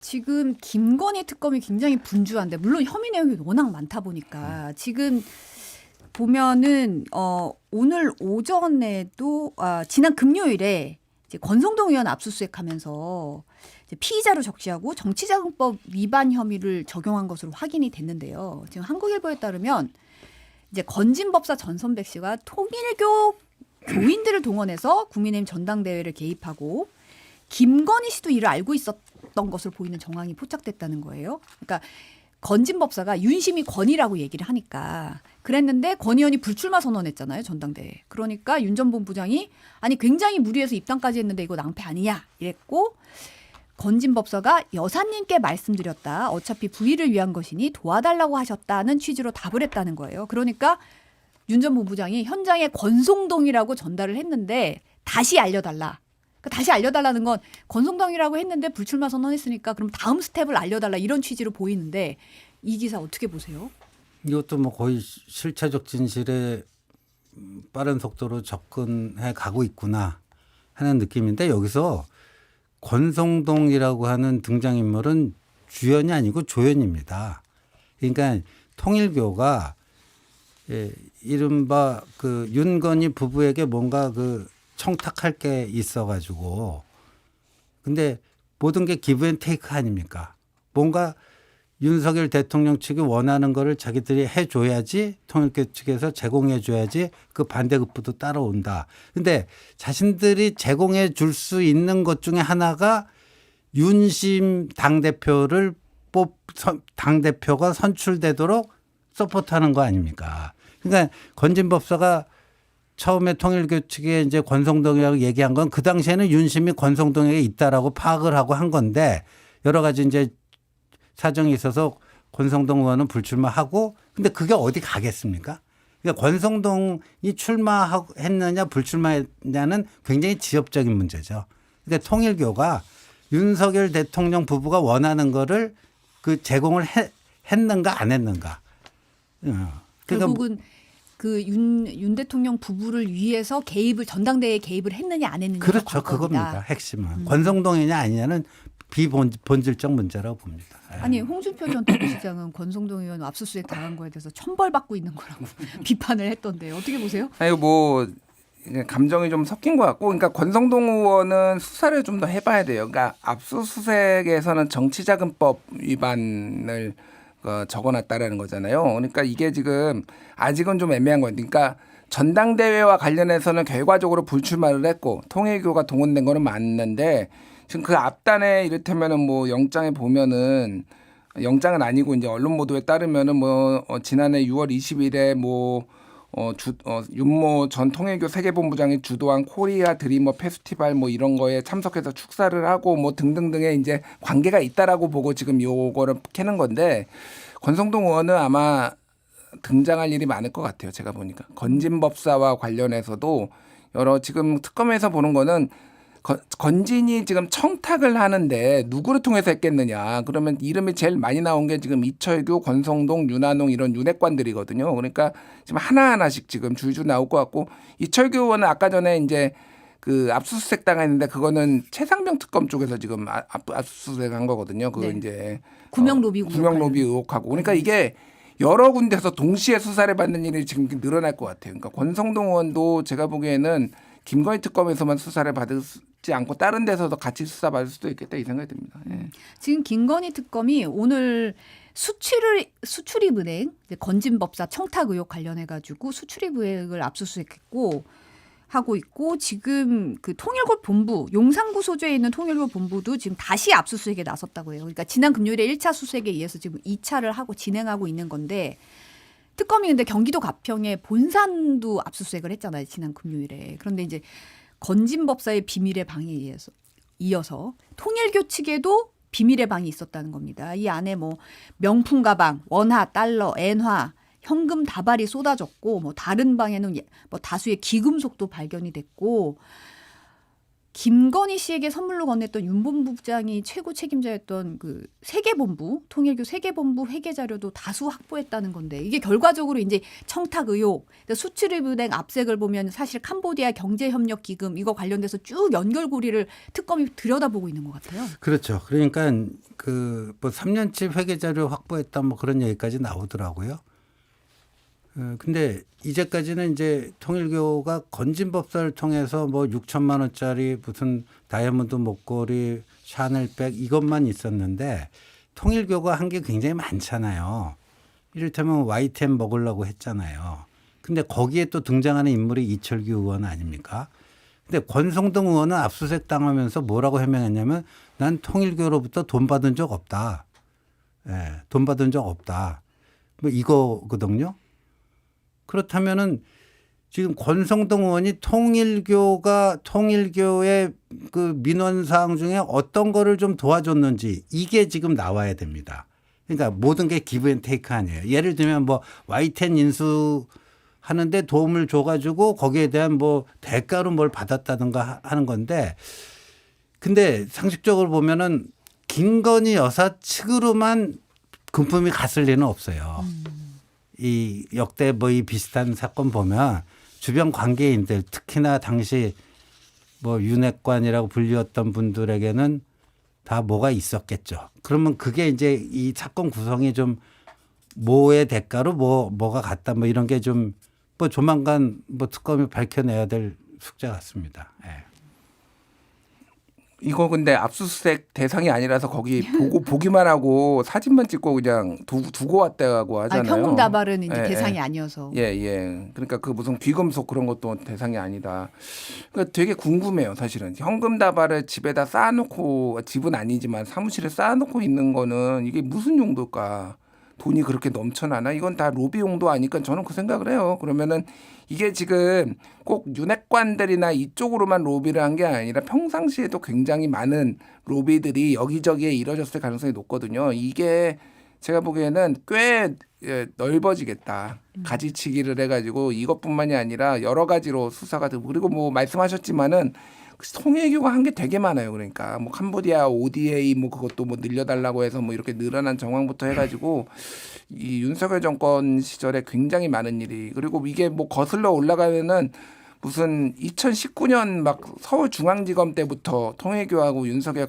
지금 김건희 특검이 굉장히 분주한데 물론 혐의 내용이 워낙 많다 보니까 지금 보면은 오늘 오전에도 지난 금요일에 이제 권성동 의원 압수수색하면서 이제 피의자로 적시하고 정치자금법 위반 혐의를 적용한 것으로 확인이 됐는데요. 지금 한국일보에 따르면 이제 건진법사 전선백 씨가 통일교 교인들을 동원해서 국민의힘 전당대회를 개입하고 김건희 씨도 이를 알고 있었던 것으로 보이는 정황이 포착됐다는 거예요. 그러니까 건진법사가 윤심이 권이라고 얘기를 하니까 그랬는데 권 의원이 불출마 선언했잖아요. 전당대회. 그러니까 윤 전 본부장이 아니 굉장히 무리해서 입당까지 했는데 이거 낭패 아니냐 이랬고 건진법사가 여사님께 말씀드렸다. 어차피 부의를 위한 것이니 도와달라고 하셨다는 취지로 답을 했다는 거예요. 그러니까 윤 전 본부장이 현장에 권성동이라고 전달을 했는데 다시 알려달라. 그러니까 다시 알려달라는 건 권성동이라고 했는데 불출마 선언했으니까 그럼 다음 스텝을 알려달라 이런 취지로 보이는데 이 기사 어떻게 보세요? 이것도 뭐 거의 실체적 진실에 빠른 속도로 접근해 가고 있구나 하는 느낌인데 여기서 권성동이라고 하는 등장인물은 주연이 아니고 조연입니다. 그러니까 통일교가 이른바 그 윤건희 부부에게 뭔가 그 청탁할 게 있어가지고 근데 모든 게 기브 앤 테이크 아닙니까? 뭔가 윤석열 대통령 측이 원하는 거를 자기들이 해줘야지 통일교 측에서 제공해줘야지 그 반대급부도 따라온다. 근데 자신들이 제공해 줄 수 있는 것 중에 하나가 윤심 당대표를 당대표가 선출되도록 서포트하는 거 아닙니까? 그러니까 건진법사가 처음에 통일교 측에 이제 권성동이라고 얘기한 건 그 당시에는 윤심이 권성동에게 있다라고 파악을 하고 한 건데 여러 가지 이제 사정이 있어서 권성동 의원은 불출마하고 근데 그게 어디 가겠습니까? 그러니까 권성동이 출마했느냐 불출마했느냐는 굉장히 지엽적인 문제죠. 그러니까 통일교가 윤석열 대통령 부부가 원하는 거를 그 제공을 했는가 안 했는가. 그러니까 결국은 그 윤 대통령 부부를 위해서 전당대회에 개입을 했느냐 안 했느냐. 그렇죠. 그겁니다. 핵심은. 권성동이냐 아니냐는 비본질적 문제라고 봅니다. 아니 홍준표 전 대구시장은 권성동 의원 압수수색 당한 거에 대해서 천벌받고 있는 거라고 비판을 했던데 어떻게 보세요? 아니 뭐 감정이 좀 섞인 것 같고 그러니까 권성동 의원은 수사를 좀 더 해봐야 돼요. 그러니까 압수수색에서는 정치자금법 위반을 적어놨다라는 거잖아요. 그러니까 이게 지금 아직은 좀 애매한 거예요. 그러니까 전당대회와 관련해서는 결과적으로 불출마를 했고 통일교가 동원된 거는 맞는데 지금 그 앞단에 이를테면은 뭐 영장에 보면은 영장은 아니고 이제 언론 보도에 따르면은 뭐 지난해 6월 20일에 뭐 윤모 전 통일교 세계본부장이 주도한 코리아 드리머 페스티벌 뭐 이런 거에 참석해서 축사를 하고 뭐 등등등의 이제 관계가 있다라고 보고 지금 요거를 캐는 건데 권성동 의원은 아마 등장할 일이 많을 것 같아요. 제가 보니까 건진법사와 관련해서도 여러 지금 특검에서 보는 거는 건진이 지금 청탁을 하는데 누구를 통해서 했겠느냐. 그러면 이름이 제일 많이 나온 게 지금 이철규, 권성동, 윤한홍 이런 윤핵관들이거든요. 그러니까 지금 하나하나씩 지금 줄줄 나올 것 같고 이철규 의원은 아까 전에 이제 그 압수수색 당했는데 그거는 최상병 특검 쪽에서 지금 압수수색 한 거거든요. 그 네. 이제 구명 로비 의혹하고. 그러니까 이게 여러 군데서 동시에 수사를 받는 일이 지금 늘어날 것 같아요. 그러니까 권성동 의원도 제가 보기에는 김건희 특검에서만 수사를 받지 않고 다른 데서도 같이 수사 받을 수도 있겠다 이 생각이 듭니다. 예. 지금 김건희 특검이 오늘 수출입은행 건진법사 청탁 의혹 관련해 가지고 수출입은행을 압수수색했고 하고 있고 지금 그 통일교 본부 용산구 소재에 있는 통일교 본부도 지금 다시 압수수색에 나섰다고 해요. 그러니까 지난 금요일에 1차 수색에 이어서 지금 2차를 하고 진행하고 있는 건데 특검이 근데 경기도 가평의 본산도 압수수색을 했잖아요. 지난 금요일에. 그런데 이제 건진법사의 비밀의 방에 이어서 통일교 측에도 비밀의 방이 있었다는 겁니다. 이 안에 뭐 명품 가방, 원화, 달러, 엔화, 현금 다발이 쏟아졌고 뭐 다른 방에는 뭐 다수의 기금속도 발견이 됐고 김건희 씨에게 선물로 건넸던 윤 본부장이 최고 책임자였던 그 세계본부 통일교 세계본부 회계 자료도 다수 확보했다는 건데 이게 결과적으로 이제 청탁 의혹, 수출입은행 압색을 보면 사실 캄보디아 경제협력기금 이거 관련돼서 쭉 연결고리를 특검이 들여다보고 있는 것 같아요. 그렇죠. 그러니까 그 뭐 3년치 회계 자료 확보했다 뭐 그런 얘기까지 나오더라고요. 근데 이제까지는 이제 통일교가 건진법사를 통해서 뭐 6천만 원짜리 무슨 다이아몬드 목걸이, 샤넬백 이것만 있었는데 통일교가 한 게 굉장히 많잖아요. 이를테면 YTN 먹으려고 했잖아요. 근데 거기에 또 등장하는 인물이 이철규 의원 아닙니까? 근데 권성동 의원은 압수수색 당하면서 뭐라고 해명했냐면 난 통일교로부터 돈 받은 적 없다. 예, 돈 받은 적 없다. 뭐 이거거든요. 그렇다면은 지금 권성동 의원이 통일교의 그 민원 사항 중에 어떤 거를 좀 도와줬는지 이게 지금 나와야 됩니다. 그러니까 모든 게 기브 앤 테이크 아니에요. 예를 들면 뭐 YTN 인수하는데 도움을 줘가지고 거기에 대한 뭐 대가로 뭘 받았다든가 하는 건데 근데 상식적으로 보면은 김건희 여사 측으로만 금품이 갔을 리는 없어요. 이 역대 뭐 이 비슷한 사건 보면 주변 관계인들 특히나 당시 뭐 윤핵관이라고 불리웠던 분들에게는 다 뭐가 있었겠죠. 그러면 그게 이제 이 사건 구성이 좀 뭐의 대가로 뭐가 갔다 뭐 이런 게 좀 뭐 조만간 뭐 특검이 밝혀내야 될 숙제 같습니다. 예. 이거 근데 압수수색 대상이 아니라서 거기 보기만 하고 사진만 찍고 그냥 두고 왔다고 하잖아요. 현금 다발은 이제 예, 대상이 예. 아니어서. 예. 그러니까 그 무슨 귀금속 그런 것도 대상이 아니다. 그러니까 되게 궁금해요, 사실은. 현금 다발을 집에다 쌓아놓고 집은 아니지만 사무실에 쌓아놓고 있는 거는 이게 무슨 용도일까? 돈이 그렇게 넘쳐나나? 이건 다 로비 용도 아니까 저는 그 생각을 해요. 그러면은 이게 지금 꼭 윤핵관들이나 이쪽으로만 로비를 한 게 아니라 평상시에도 굉장히 많은 로비들이 여기저기에 이뤄졌을 가능성이 높거든요. 이게 제가 보기에는 꽤 넓어지겠다. 가지치기를 해가지고 이것뿐만이 아니라 여러 가지로 수사가 되고 그리고 뭐 말씀하셨지만은 통일교가 한 게 되게 많아요. 그러니까 뭐 캄보디아 ODA 뭐 그것도 뭐 늘려달라고 해서 뭐 이렇게 늘어난 정황부터 해가지고 이 윤석열 정권 시절에 굉장히 많은 일이 그리고 이게 뭐 거슬러 올라가면은 무슨 2019년 막 서울중앙지검 때부터 통일교하고 윤석열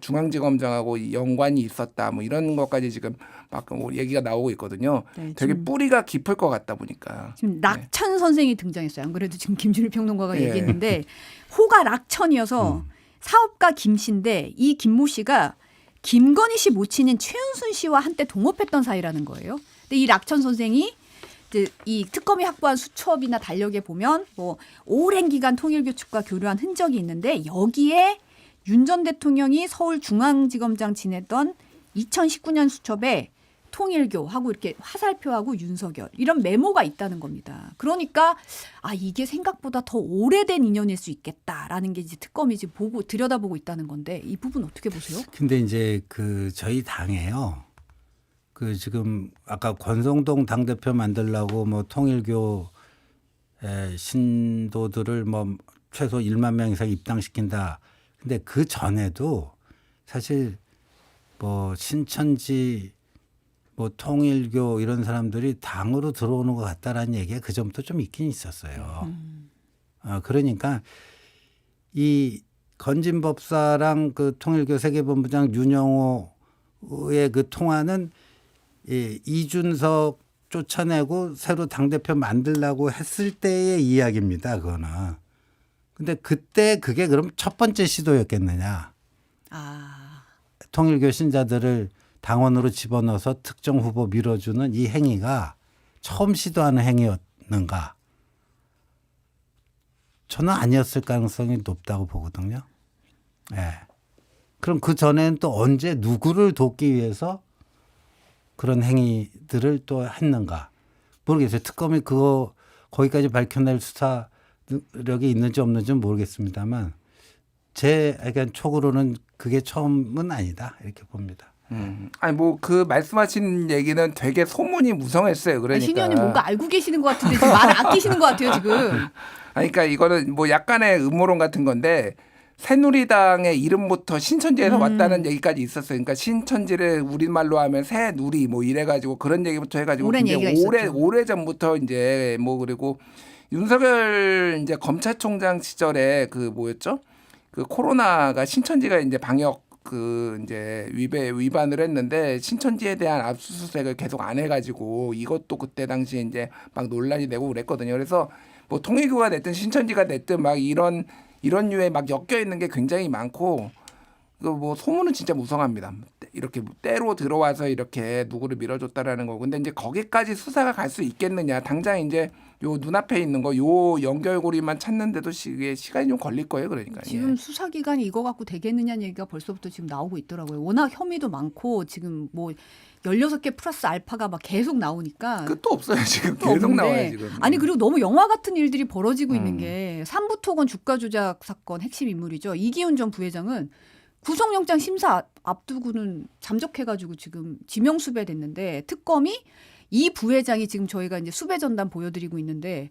중앙지검장하고 연관이 있었다 뭐 이런 것까지 지금 막 얘기가 나오고 있거든요. 네, 되게 뿌리가 깊을 것 같다 보니까. 지금 낙천 선생이 등장했어요. 안 그래도 지금 김준일 평론가가 예. 얘기했는데 호가 낙천이어서 사업가 김 씨인데 이 김모 씨가 김건희 씨 모친인 최은순 씨와 한때 동업했던 사이라는 거예요. 근데 이 낙천 선생이 이 특검이 확보한 수첩이나 달력에 보면 뭐 오랜 기간 통일교 측과 교류한 흔적이 있는데 여기에 윤 전 대통령이 서울중앙지검장 지냈던 2019년 수첩에 통일교하고 이렇게 화살표하고 윤석열 이런 메모가 있다는 겁니다. 그러니까 이게 생각보다 더 오래된 인연일 수 있겠다라는 게 이제 특검이 지금 들여다보고 있다는 건데 이 부분 어떻게 보세요? 근데 이제 그 저희 당에요. 그 지금 아까 권성동 당대표 만들려고 뭐 통일교 신도들을 뭐 최소 1만 명 이상 입당시킨다. 근데 그 전에도 사실 뭐 신천지 뭐 통일교 이런 사람들이 당으로 들어오는 것 같다라는 얘기가 그 전부터 좀 있긴 있었어요. 그러니까 이 건진법사랑 그 통일교 세계본부장 윤영호의 그 통화는 이준석 쫓아내고 새로 당대표 만들려고 했을 때의 이야기입니다. 그거는. 근데 그때 그게 그럼 첫 번째 시도였겠느냐. 통일교 신자들을 당원으로 집어넣어서 특정 후보 밀어주는 이 행위가 처음 시도하는 행위였는가. 저는 아니었을 가능성이 높다고 보거든요. 네. 그럼 그 전에는 또 언제 누구를 돕기 위해서 그런 행위들을 또 했는가. 모르겠어요. 특검이 그거 거기까지 밝혀낼 수사력이 있는지 없는지는 모르겠습니다만 제 약간 촉으로는 그게 처음은 아니다 이렇게 봅니다. 아니 뭐 그 말씀하신 얘기는 되게 소문이 무성했어요. 그러니까 신 의원님 뭔가 알고 계시는 것 같은데 지금 말을 아끼시는 것 같아요 지금. 그러니까 이거는 뭐 약간의 음모론 같은 건데 새누리당의 이름부터 신천지에서 왔다는 얘기까지 있었어요. 그러니까 신천지를 우리말로 하면 새누리 뭐 이래가지고 그런 얘기부터 해가지고 오랜 얘기가 있었죠. 오래 전부터 이제 뭐 그리고 윤석열 이제 검찰총장 시절에 그 뭐였죠? 그 코로나가 신천지가 이제 방역 그 이제 위반을 했는데 신천지에 대한 압수수색을 계속 안 해가지고 이것도 그때 당시에 이제 막 논란이 되고 그랬거든요. 그래서 뭐 통일교가 됐든 신천지가 됐든 막 이런 류에 막 엮여 있는 게 굉장히 많고 그 뭐 소문은 진짜 무성합니다. 이렇게 때로 들어와서 이렇게 누구를 밀어줬다라는 거. 근데 이제 거기까지 수사가 갈 수 있겠느냐. 당장 이제 요 눈앞에 있는 거 요 연결고리만 찾는데도 시간이 좀 걸릴 거예요. 그러니까. 지금 예. 수사기관이 이거 갖고 되겠느냐는 얘기가 벌써부터 지금 나오고 있더라고요. 워낙 혐의도 많고 지금 뭐 16개 플러스 알파가 막 계속 나오니까 끝도 없어요. 지금 끝도 계속 없는데. 나와요. 지금. 아니 그리고 너무 영화 같은 일들이 벌어지고 있는 게 삼부토건 주가 조작 사건 핵심 인물이죠. 이기훈 전 부회장은 구속영장 심사 앞두고는 잠적해가지고 지금 지명 수배됐는데 특검이 이 부회장이 지금 저희가 이제 수배 전단 보여드리고 있는데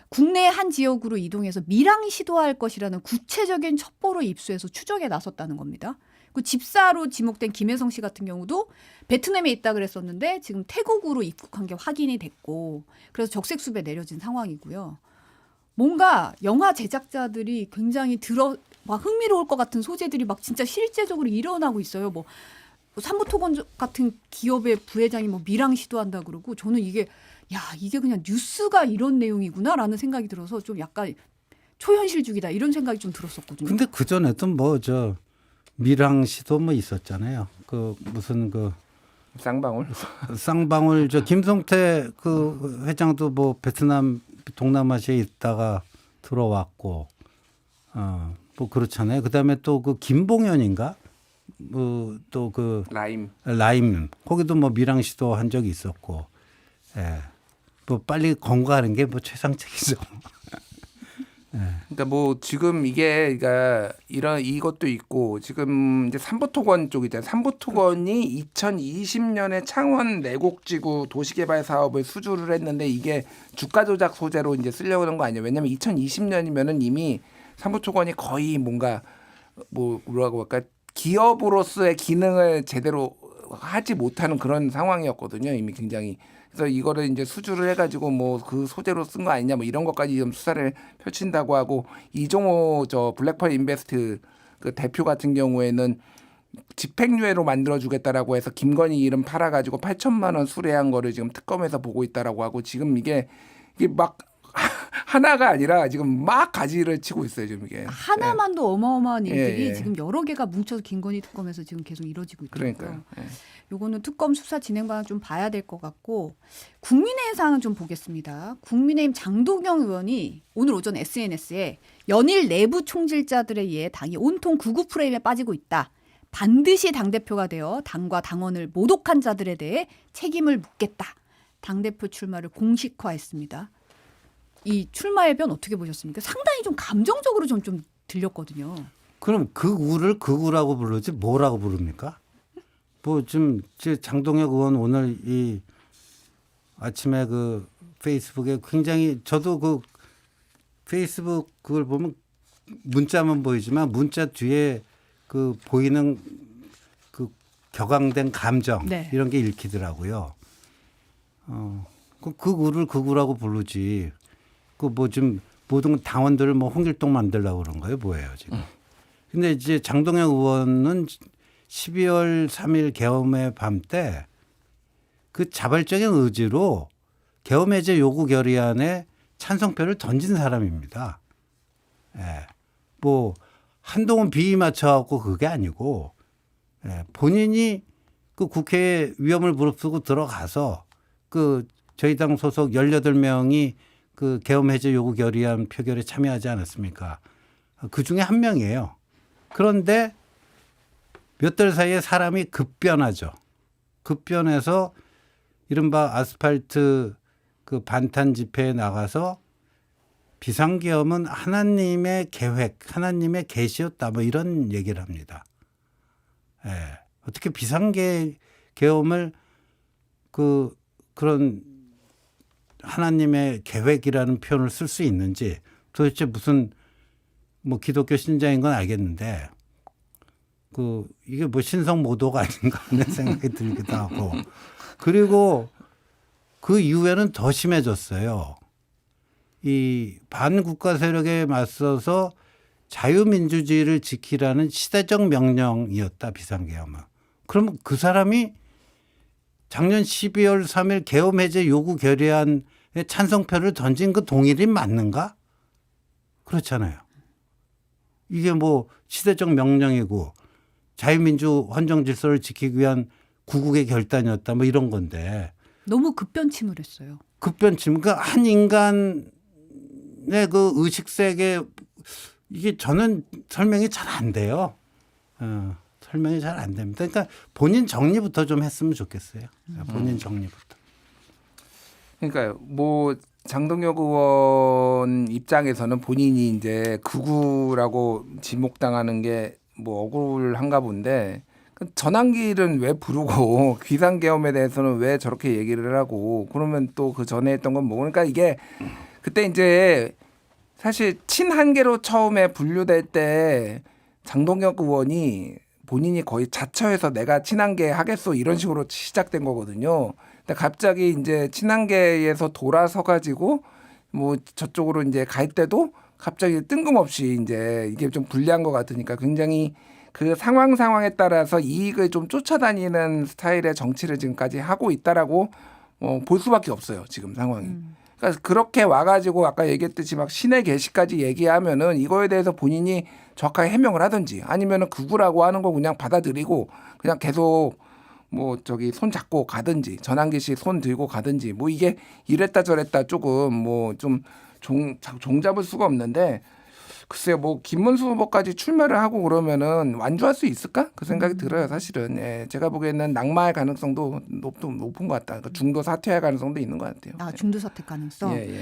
국내 한 지역으로 이동해서 밀항 시도할 것이라는 구체적인 첩보를 입수해서 추적에 나섰다는 겁니다. 그 집사로 지목된 김혜성 씨 같은 경우도 베트남에 있다 그랬었는데 지금 태국으로 입국한 게 확인이 됐고 그래서 적색 수배 내려진 상황이고요. 뭔가 영화 제작자들이 굉장히 막 흥미로울 것 같은 소재들이 막 진짜 실제적으로 일어나고 있어요. 뭐 삼부토건 같은 기업의 부회장이 뭐 밀항 시도한다 그러고 저는 이게 그냥 뉴스가 이런 내용이구나라는 생각이 들어서 좀 약간 초현실주의다 이런 생각이 좀 들었었거든요. 근데 그 전에도 뭐 저 밀항 시도 뭐 있었잖아요. 그 무슨 그 쌍방울. 쌍방울 저 김성태 그 회장도 뭐 베트남 동남아시아에 있다가 들어왔고 뭐 그렇잖아요. 그다음에 또 그 김봉현인가 뭐 또 그 라임 거기도 뭐 밀항 시도 한 적이 있었고 예. 뭐 빨리 검거하는 게 뭐 최상책이죠. 그러니까 뭐 지금 이게 그러니까 이것도 있고 지금 이제 삼부토건 쪽이잖아요. 삼부토건이 2020년에 창원 내곡지구 도시개발 사업을 수주를 했는데 이게 주가 조작 소재로 이제 쓰려고 하는 거 아니에요. 왜냐하면 2020년이면은 이미 삼부토건이 거의 뭔가 뭐라고 할까 기업으로서의 기능을 제대로 하지 못하는 그런 상황이었거든요. 이미 굉장히. 그래서 이거를 이제 수주를 해가지고 뭐 그 소재로 쓴 거 아니냐 뭐 이런 것까지 좀 수사를 펼친다고 하고 이종호 저 블랙펄 인베스트 그 대표 같은 경우에는 집행유예로 만들어주겠다라고 해서 김건희 이름 팔아가지고 8천만 원 수뢰한 거를 지금 특검에서 보고 있다라고 하고 지금 이게 막 하나가 아니라 지금 막 가지를 치고 있어요 지금 이게. 하나만도 어마어마한 일들이 예. 지금 여러 개가 뭉쳐서 김건희 특검에서 지금 계속 이루어지고 있더라고요. 그러니까요. 예. 요거는 특검 수사 진행 방안 좀 봐야 될 것 같고 국민의힘 상황 좀 보겠습니다. 국민의힘 장도경 의원이 오늘 오전 SNS에 연일 내부 총질자들에 의해 당이 온통 극우 프레임에 빠지고 있다. 반드시 당대표가 되어 당과 당원을 모독한 자들에 대해 책임을 묻겠다. 당대표 출마를 공식화했습니다. 이 출마의 변 어떻게 보셨습니까? 상당히 좀 감정적으로 좀 들렸거든요. 그럼 극우를 극우라고 부르지 뭐라고 부릅니까? 뭐 지금 장동혁 의원 오늘 이 아침에 그 페이스북에 굉장히 저도 그 페이스북 그걸 보면 문자만 보이지만 문자 뒤에 그 보이는 그 격앙된 감정 네. 이런 게 읽히더라고요. 그 극우를 극우라고 부르지. 그 뭐 좀 모든 당원들을 뭐 홍길동 만들려고 그런 거예요, 뭐예요 지금? 근데 이제 장동혁 의원은 12월 3일 계엄의 밤 때 그 자발적인 의지로 계엄 해제 요구 결의안에 찬성표를 던진 사람입니다. 예. 뭐 한동훈 비위 맞춰갖고 그게 아니고 본인이 그 국회에 위험을 무릅쓰고 들어가서 그 저희 당 소속 18명이 그 계엄 해제 요구 결의안 표결에 참여하지 않았습니까? 그 중에 한 명이에요. 그런데 몇 달 사이에 사람이 급변하죠. 급변해서 이른바 아스팔트 그 반탄 집회에 나가서 비상계엄은 하나님의 계획, 하나님의 계시였다 뭐 이런 얘기를 합니다. 예. 어떻게 비상계엄을 그런 하나님의 계획이라는 표현을 쓸 수 있는지 도대체 무슨 뭐 기독교 신자인 건 알겠는데 그 이게 뭐 신성 모독 아닌가 하는 생각이 들기도 하고 그리고 그 이후에는 더 심해졌어요. 이 반국가 세력에 맞서서 자유민주주의를 지키라는 시대적 명령이었다 비상계엄은. 그러면 그 사람이 작년 12월 3일 계엄 해제 요구 결의안에 찬성표를 던진 그 동일인 맞는가? 그렇잖아요. 이게 뭐 시대적 명령이고 자유민주 헌정 질서를 지키기 위한 구국의 결단이었다 뭐 이런 건데 너무 급변침을 했어요. 급변침 그러니까 한 인간의 그 의식 세계 이게 저는 설명이 잘 안 돼요. 설명이 잘 안 됩니다. 그러니까 본인 정리부터 좀 했으면 좋겠어요. 본인 정리부터. 그러니까 뭐 장동혁 의원 입장에서는 본인이 이제 극우라고 지목당하는 게 뭐 억울한가 본데 전환기를 왜 부르고 비상계엄에 대해서는 왜 저렇게 얘기를 하고 그러면 또 그 전에 했던 건 뭐 그러니까 이게 그때 이제 사실 친한계로 처음에 분류될 때 장동혁 의원이 본인이 거의 자처해서 내가 친한계 하겠소 이런 식으로 시작된 거거든요. 근데 갑자기 이제 친한계에서 돌아서 가지고 뭐 저쪽으로 이제 갈 때도 갑자기 뜬금없이 이제 이게 좀 불리한 것 같으니까 굉장히 그 상황에 따라서 이익을 좀 쫓아다니는 스타일의 정치를 지금까지 하고 있다라고 볼 수밖에 없어요. 지금 상황이. 그러니까 그렇게 와가지고 아까 얘기했듯이 막 신의 계시까지 얘기하면은 이거에 대해서 본인이 정확하게 해명을 하든지 아니면은 극우라고 하는 거 그냥 받아들이고 그냥 계속 뭐 저기 손 잡고 가든지 전환기 씨 손 들고 가든지 뭐 이게 이랬다 저랬다 조금 뭐 좀 종잡을 수가 없는데 글쎄요 뭐 김문수 후보까지 출마를 하고 그러면은 완주할 수 있을까 그 생각이 들어요 사실은. 예, 제가 보기에는 낙마할 가능성도 높은 것 같다. 그러니까 중도 사퇴할 가능성도 있는 것 같아요. 중도 사퇴 가능성. 예, 예.